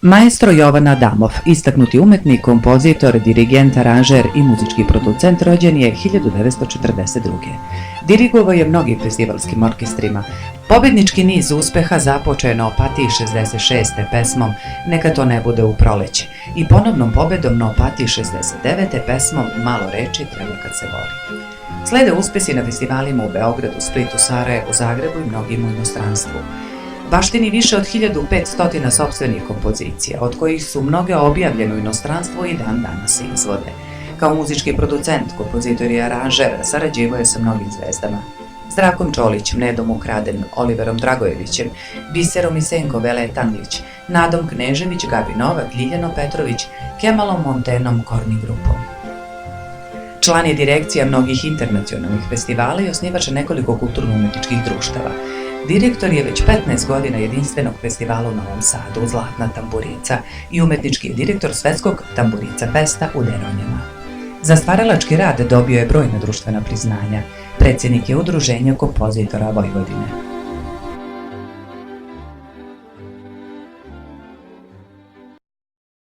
Maestro Jovan Adamov, istaknuti umetnik, kompozitor, dirigent, aranžer i muzički producent, rođen je 1942. Dirigovao je mnogim festivalskim orkestrima. Pobednički niz uspeha započeo je na Opatiji 66. pesmom Neka to ne bude u proleće i ponovnom pobedom na Opatiji 69. pesmom Malo reči treba kad se voli. Slede uspesi na festivalima u Beogradu, Splitu, Sarajevu, Zagrebu i mnogim u inostranstvu. Baštini više od 1500 sopstvenih kompozicija, od kojih su mnoge objavljene u inostranstvu i dan danas se izvode. Kao muzički producent, kompozitor i aranžer sarađivao je sa mnogim zvezdama. Zdravkom Čolićem, Nedom Ukraden, Oliverom Dragojevićem, Biserom Isenko, Vele Tanglić, Nadom Knežević, Gabi Novak, Ljiljano Petrović, Kemalom Montenom, Korni grupom. Član je direkcija mnogih internacionalnih festivala i osnivač nekoliko kulturno-umetničkih društava. Direktor je već 15 godina jedinstvenog festivala u Novom Sadu, Zlatna tamburica, i umetnički je direktor Svetskog tamburica festa u Deronjama. Za stvaralački rad dobio je brojna društvena priznanja. Predsjednik je Udruženja kompozitora Vojvodine.